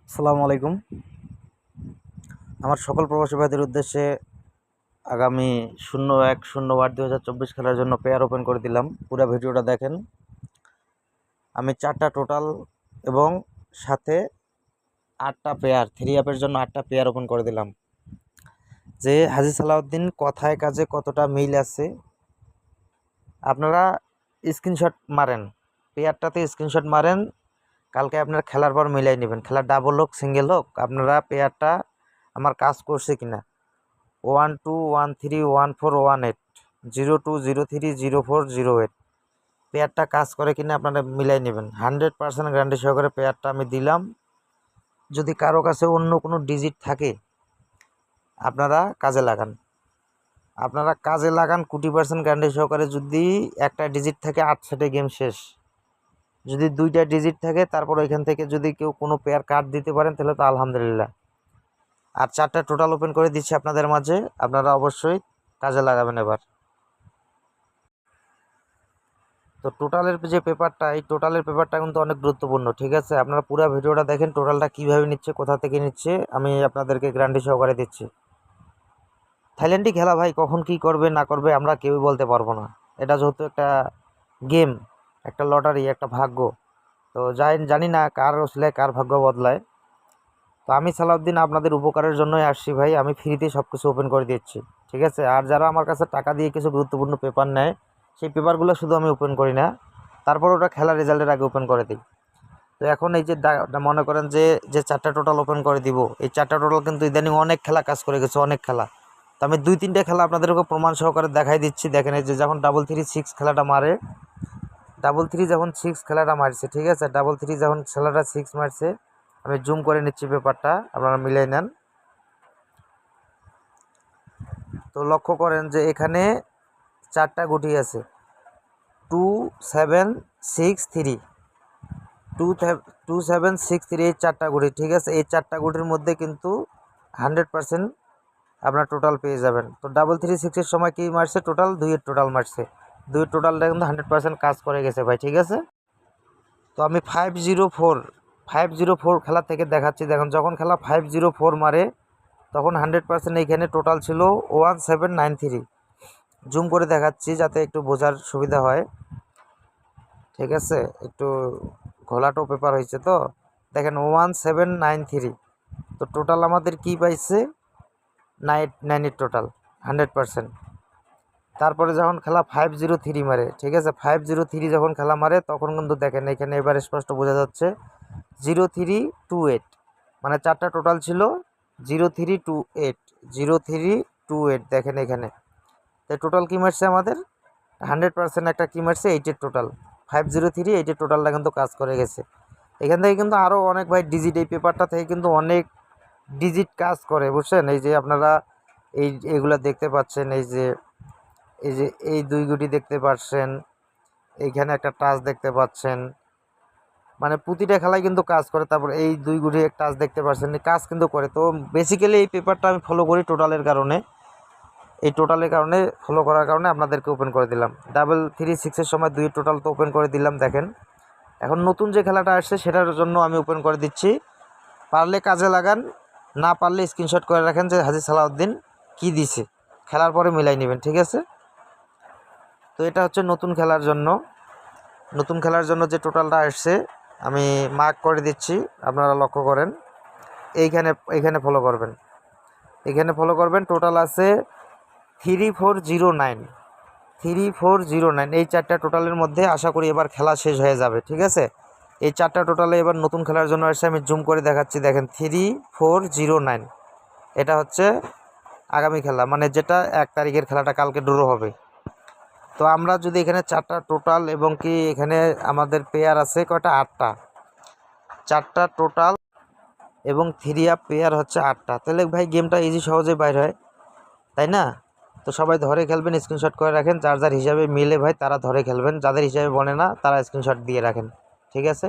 আসসালামু আলাইকুম। আমার সকল প্রবাসী ভাইদের উদ্দেশ্যে আগামী 01/08/2024 খেলার জন্য পেয়ার ওপেন করে দিলাম। পুরো ভিডিওটা দেখেন। আমি 4টা টোটাল এবং সাথে 8টা পেয়ার, 3 অ্যাপের জন্য 8টা পেয়ার ওপেন করে দিলাম। যে হাজী সালাউদ্দিন কথায় কাজে কতটা মিল আছে আপনারা স্ক্রিনশট মারেন, পেয়ারটাতে স্ক্রিনশট মারেন। কালকে আপনারা খেলার পর মিলাই নেবেন, খেলা ডাবল হোক সিঙ্গেল হোক, আপনারা পেয়ারটা আমার কাজ করছে কিনা। 12131418 02030408 পেয়ারটা কাজ করে কিনা আপনারা মিলাই নেবেন। 100% গ্যারান্টি সহকারে পেয়ারটা আমি দিলাম। যদি কারো কাছে অন্য কোনো ডিজিট থাকে আপনারা কাজে লাগান, কোটি % গ্যারান্টি সহকারে। যদি একটা ডিজিট থাকে 8 সেটে গেম শেষ। যদি 2টা ডিজিট থাকে তারপর ওইখান থেকে যদি কেউ কোনো পেয়ার কার্ড দিতে পারেন তাহলে তো আলহামদুলিল্লাহ। আর 4টা টোটাল ওপেন করে দিচ্ছি আপনাদের মাঝে, আপনারা অবশ্যই কাজে লাগাবেন এবার। তো টোটালের যে পেপারটা, এই টোটালের পেপারটা কিন্তু অনেক গুরুত্বপূর্ণ, ঠিক আছে? আপনারা পুরো ভিডিওটা দেখেন, টোটালটা কীভাবে নিচ্ছে, কোথা থেকে নিচ্ছে, আমি আপনাদেরকে গ্যারান্টি সহকারে দিচ্ছি। থাইল্যান্ডই খেলা ভাই, কখন কি করবে না করবে আমরা কেউই বলতে পারবো না। এটা যেহেতু একটা গেম, একটা লটারি, একটা ভাগ্য, তো জানি না কার আসলে কার ভাগ্য বদলায়। তো আমি সালাউদ্দিন আপনাদের উপকারের জন্যই আসছি ভাই, আমি ফ্রিতে সব কিছু ওপেন করে দিচ্ছি, ঠিক আছে? আর যারা আমার কাছে টাকা দিয়ে কিছু গুরুত্বপূর্ণ পেপার নেয়, সেই পেপারগুলো শুধু আমি ওপেন করি না, তারপর ওটা খেলার রেজাল্টের আগে ওপেন করে দিই। তো এখন এই যে মনে করেন যে 4টা টোটাল ওপেন করে দিব, এই 4টা টোটাল কিন্তু ইদানিং অনেক খেলা কাজ করে গেছে, অনেক খেলা। তো আমি 2-3টে খেলা আপনাদেরকে প্রমাণ সহকারে দেখাই দিচ্ছি। দেখেন, এই যে যখন 336 খেলাটা মারে, 3 যখন 6 খেলাটা মারছে, ঠিক আছে? 3 যখন খেলাটা 6 মারছে, আমি জুম করে নিচ্ছি পেপারটা, আপনারা মিলিয়ে নেন। তো লক্ষ্য করেন যে এখানে 4টা গুটি আছে, 2763, 2763, এই 4টা গুটি, ঠিক আছে? এই 4টা গুটির মধ্যে কিন্তু 100% আপনার টোটাল পেয়ে যাবেন। তো 336-এর সময় কি মারছে? টোটাল 2-এর টোটাল মারছে, 2-এর টোটালটা কিন্তু 100% কাজ করে গেছে ভাই, ঠিক আছে? তো আমি 504 খেলা থেকে দেখাচ্ছি। দেখুন, যখন খেলা 504 মারে তখন 100% এইখানে টোটাল ছিল 1793। জুম করে দেখাচ্ছি যাতে একটু বোঝার সুবিধা হয়, ঠিক আছে? একটু ঘোলাটো পেপার হয়েছে তো দেখেন, 1793। তো টোটাল আমাদের কি পাইছে? 9 টোটাল 100%। তারপরে যখন খেলা 503 মারে, ঠিক আছে? 503 যখন খেলা মারে তখন কিন্তু দেখেন এখানে এবার স্পষ্ট বোঝা যাচ্ছে 0328, মানে 4টা টোটাল ছিল 0328, 0328। দেখেন এখানে তো টোটাল কী মারছে আমাদের? 100% একটা কী মারছে? 8-এর টোটাল, 503, 8-এর টোটালটা কিন্তু কাজ করে গেছে। এখান থেকে কিন্তু আরও অনেক ভাই ডিজিট, এই পেপারটা থেকে কিন্তু অনেক ডিজিট কাজ করে, বুঝছেন? এই যে আপনারা এইগুলা দেখতে পাচ্ছেন, এই 2 গুটি দেখতে পাচ্ছেন, এইখানে একটা টাচ দেখতে পাচ্ছেন, মানে প্রতিটা খেলায় কিন্তু কাজ করে। তারপর এই 2 গুটি এক টাচ দেখতে পাচ্ছেন, কাজ কিন্তু করে। তো বেসিক্যালি এই পেপারটা আমি ফলো করি টোটালের কারণে, এই টোটালের কারণে ফলো করার কারণে আপনাদেরকে ওপেন করে দিলাম। 336-এর সময় 2 টোটাল তো ওপেন করে দিলাম। দেখেন এখন নতুন যে খেলাটা আসছে সেটার জন্য আমি ওপেন করে দিচ্ছি। পারলে কাজে লাগান, না পারলে স্ক্রিনশট করে রাখেন যে হাজী সালাউদ্দিন কি দিছে, খেলার পরে মিলাই নেবেন, ঠিক আছে? তো এটা হচ্ছে নতুন খেলার জন্য যে টোটালটা আসছে আমি মার্ক করে দিচ্ছি, আপনারা লক্ষ্য করেন। এইখানে ফলো করবেন, টোটাল আছে 3409, 3409। এই 4টা টোটালের মধ্যে আশা করি এবার খেলা শেষ হয়ে যাবে, ঠিক আছে? এই 4টা টোটালে এবার নতুন খেলার জন্য আসছে, আমি জুম করে দেখাচ্ছি। দেখেন 3409, এটা হচ্ছে আগামী খেলা, মানে যেটা 1 তারিখের খেলাটা, কালকে ড্র হবে। তো আমরা যদি এখানে 4টা টোটাল এবং কি এখানে আমাদের পেয়ার আছে কয়টা? 8টা, 4টা টোটাল এবং 3 আপ পেয়ার হচ্ছে 8টা, তাহলে ভাই গেমটা ইজি সহজে বাইর হয়, তাই না? তো সবাই ধরে খেলবেন, স্ক্রিনশট করে রাখেন, যার যার হিসাবে মিলে ভাই তারা ধরে খেলবেন, যাদের হিসাবে বনে না তারা স্ক্রিনশট দিয়ে রাখেন, ঠিক আছে?